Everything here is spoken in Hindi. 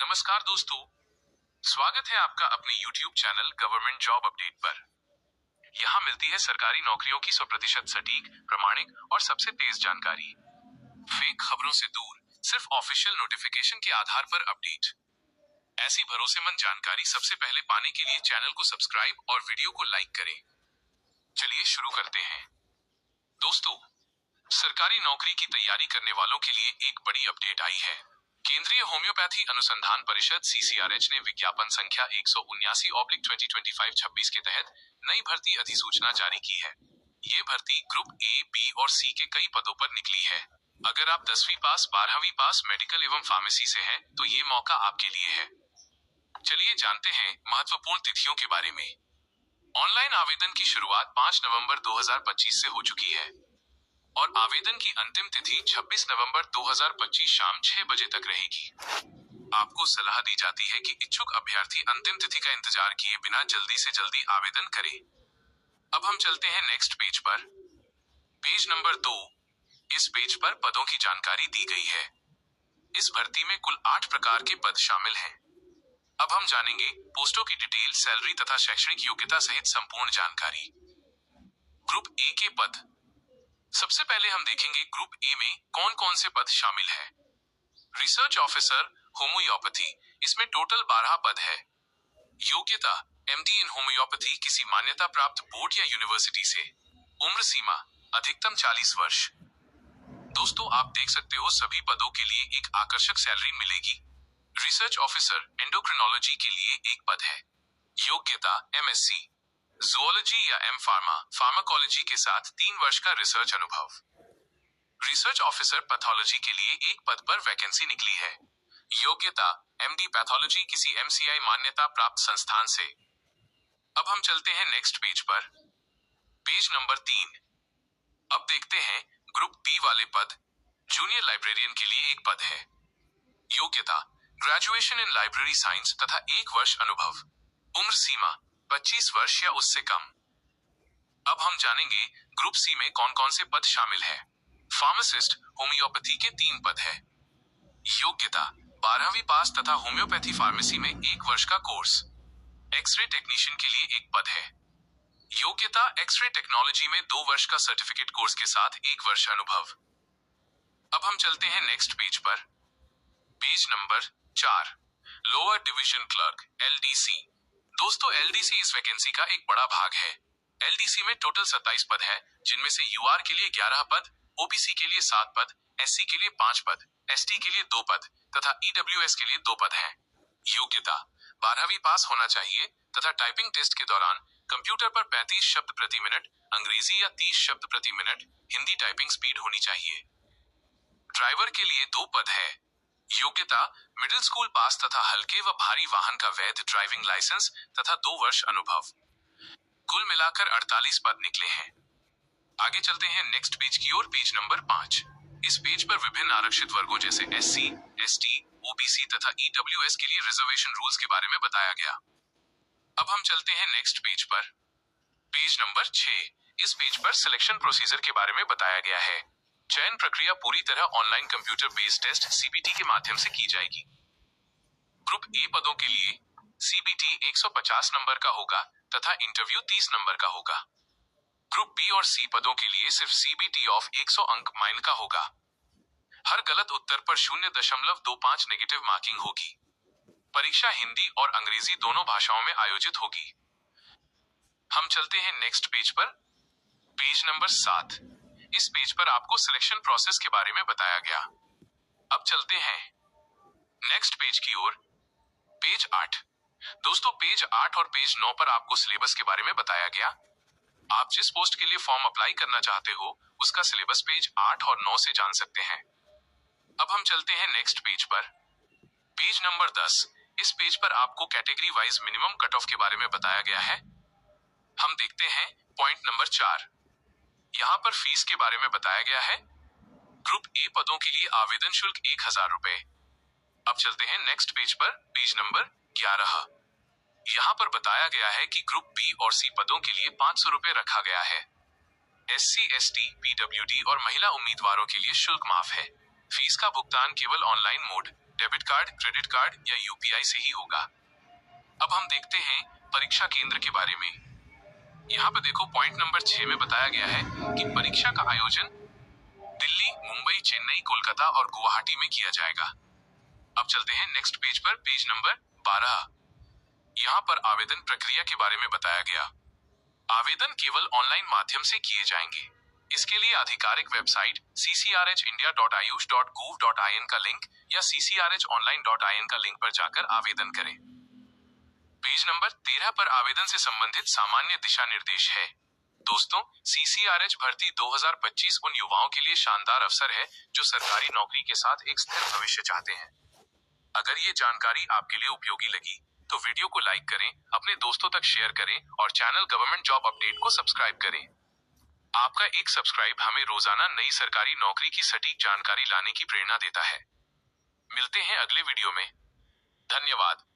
नमस्कार दोस्तों, स्वागत है आपका अपने YouTube channel government job update पर। यहाँ मिलती है सरकारी नौकरियों की 100% सटीक, प्रमाणिक और सबसे तेज जानकारी। फेक खबरों से दूर, सिर्फ ऑफिशियल नोटिफिकेशन के आधार पर अपडेट। ऐसी भरोसेमंद जानकारी सबसे पहले पाने के लिए चैनल को सब्सक्राइब और वीडियो को लाइक करें। चलिए शुरू करते हैं। दोस्तों, सरकारी नौकरी की तैयारी करने वालों के लिए एक बड़ी अपडेट आई है। केंद्रीय होम्योपैथी अनुसंधान परिषद CCRH ने विज्ञापन संख्या 179/2025-26 के तहत नई भर्ती अधिसूचना जारी की है। ये भर्ती ग्रुप A, B और C के कई पदों पर निकली है। अगर आप 10वीं पास, 12वीं पास मेडिकल एवं फार्मेसी से हैं, तो ये मौका आपके लिए है। चलिए जानते हैं महत्वपूर्ण तिथियों के बारे में। ऑनलाइन आवेदन की शुरुआत 5 नवंबर 2025 से हो चुकी है और आवेदन की अंतिम तिथि 26 नवंबर 2025 शाम 6 बजे तक रहेगी। आपको सलाह दी जाती है कि इच्छुक अभ्यर्थी अंतिम तिथि का इंतजार किए बिना जल्दी से जल्दी आवेदन करें। अब हम चलते हैं नेक्स्ट पेज पर। Page number 2। इस पेज पर पदों की जानकारी दी गई है। इस भर्ती में कुल 8 प्रकार के पद शामिल हैं। अब हम जानेंगे पोस्टों की डिटेल, सैलरी तथा शैक्षणिक योग्यता सहित संपूर्ण जानकारी। ग्रुप ए के पद। सबसे पहले हम देखेंगे ग्रुप ए में कौन कौन से पद शामिल है। रिसर्च ऑफिसर होम्योपैथी, इसमें टोटल 12 पद है। योग्यता MD इन होम्योपैथी किसी मान्यता प्राप्त बोर्ड या यूनिवर्सिटी से। उम्र सीमा अधिकतम 40 वर्ष। दोस्तों, आप देख सकते हो सभी पदों के लिए एक आकर्षक सैलरी मिलेगी। रिसर्च ऑफिसर एंडोक्रिनोलॉजी के लिए एक पद है। योग्यता MSc जूलॉजी या फार्माकोलॉजी के साथ 3 वर्ष का रिसर्च अनुभव। रिसर्च ऑफिसर पैथोलॉजी के लिए एक पद पर वैकेंसी निकली है। योग्यता MD पैथोलॉजी किसी MCI मान्यता प्राप्त संस्थान से। अब हम चलते हैं नेक्स्ट पेज पर। Page number 3। अब देखते हैं ग्रुप B वाले पद। जूनियर लाइब्रेरियन के लिए एक पद है। योग्यता ग्रेजुएशन इन लाइब्रेरी साइंस तथा 1 वर्ष अनुभव। उम्र सीमा 25 वर्ष या उससे कम। अब हम जानेंगे ग्रुप C में कौन कौन से पद शामिल है। फार्मासिस्ट होम्योपैथी के 3 पद है। योग्यता 12वीं पास तथा होम्योपैथी फार्मेसी में 1 वर्ष का कोर्स। एक्सरे टेक्नीशियन के लिए एक पद है। योग्यता एक्सरे टेक्नोलॉजी में 2 वर्ष का सर्टिफिकेट कोर्स के साथ 1 वर्ष अनुभव। अब हम चलते हैं नेक्स्ट पेज पर। Page number 4। Lower division clerk LDC। दोस्तों, LDC इस वैकेंसी का एक बड़ा भाग है। LDC में टोटल 27 पद है, जिनमें से UR के लिए 11 पद, OBC के लिए 7 पद, SC के लिए 5 पद, ST के लिए 2 पद तथा EWS के लिए 2 पद हैं। योग्यता 12वीं पास होना चाहिए तथा टाइपिंग टेस्ट के दौरान कंप्यूटर पर 35 शब्द प्रति मिनट, अंग्रेजी या 30 शब्द प्रति मिनट, हिंदी टाइपिंग स्पीड होनी चाहिए। ड्राइवर के लिए 2 पद है। योग्यता मिडिल स्कूल पास तथा हल्के व भारी वाहन का वैध ड्राइविंग लाइसेंस तथा 2 वर्ष अनुभव। कुल मिलाकर 48 पद निकले हैं। आगे चलते हैं नेक्स्ट पेज की ओर। Page number 5। इस पेज पर विभिन्न आरक्षित वर्गों जैसे SC, ST, OBC तथा EWS के लिए रिजर्वेशन रूल्स के बारे में बताया गया। अब हम चलते हैं नेक्स्ट पेज पर। Page number 6। इस पेज पर सिलेक्शन प्रोसीजर के बारे में बताया गया है। चयन प्रक्रिया पूरी तरह online computer based test CBT के माध्यम से की जाएगी। ग्रुप A पदों के लिए CBT 150 नंबर का होगा तथा इंटरव्यू 30 नंबर का होगा। ग्रुप B और C पदों के लिए सिर्फ CBT ऑफ 100 अंक माइल का होगा। हर गलत उत्तर पर 0.25 नेगेटिव मार्किंग होगी। परीक्षा हिंदी और अंग्रेजी दोनों भाषाओं में आयोजित होगी। हम चलते हैं नेक्स्ट पेज पर। Page number 7। इस पेज पर आपको सिलेक्शन प्रोसेस के बारे में बताया गया। अब चलते हैं नेक्स्ट पेज की ओर। पेज 8। दोस्तों, पेज 8 और पेज 9 पर आपको सिलेबस के बारे में बताया गया। आप जिस पोस्ट के लिए फॉर्म अप्लाई करना चाहते हो, उसका सिलेबस पेज 8 और 9 से जान सकते हैं। अब हम चलते हैं नेक्स्ट पेज पर। Page number 10। इस पेज पर आपको category wise minimum cut off के बारे में बताया गया है। हम देखते हैं पॉइंट नंबर 4। यहाँ पर फीस के बारे में बताया गया है। ग्रुप A पदों के लिए आवेदन शुल्क 1000 रुपए। अब चलते हैं नेक्स्ट पेज पर। Page number 11। यहाँ पर बताया गया है कि ग्रुप B और C पदों के लिए 500 रुपए रखा गया है। SC, ST, PWD और महिला उम्मीदवारों के लिए शुल्क माफ है। फीस का भुगतान केवल online mode debit card, credit card या यूपीआई से ही होगा। अब हम देखते हैं परीक्षा केंद्र के बारे में। यहाँ पे देखो पॉइंट नंबर 6 में बताया गया है कि परीक्षा का आयोजन दिल्ली, मुंबई, चेन्नई, कोलकाता और गुवाहाटी में किया जाएगा। अब चलते हैं नेक्स्ट पेज पर, पेज नंबर 12। यहाँ पर आवेदन प्रक्रिया के बारे में बताया गया। आवेदन केवल ऑनलाइन माध्यम से किए जाएंगे। इसके लिए आधिकारिक वेबसाइट ccrhindia.ayush.gov.in का लिंक या ccrhonline.in का लिंक पर जाकर आवेदन करें। पेज नंबर 13 पर आवेदन से संबंधित सामान्य दिशा निर्देश है। दोस्तों, CCRH भर्ती 2025 उन युवाओं के लिए शानदार अवसर है जो सरकारी नौकरी के साथ एक स्थिर भविष्य चाहते हैं। अगर ये जानकारी आपके लिए उपयोगी लगी तो वीडियो को लाइक करें, अपने दोस्तों तक शेयर करें और चैनल गवर्नमेंट जॉब अपडेट को सब्सक्राइब करें। आपका एक सब्सक्राइब हमें रोजाना नई सरकारी नौकरी की सटीक जानकारी लाने की प्रेरणा देता है। मिलते हैं अगले वीडियो में। धन्यवाद।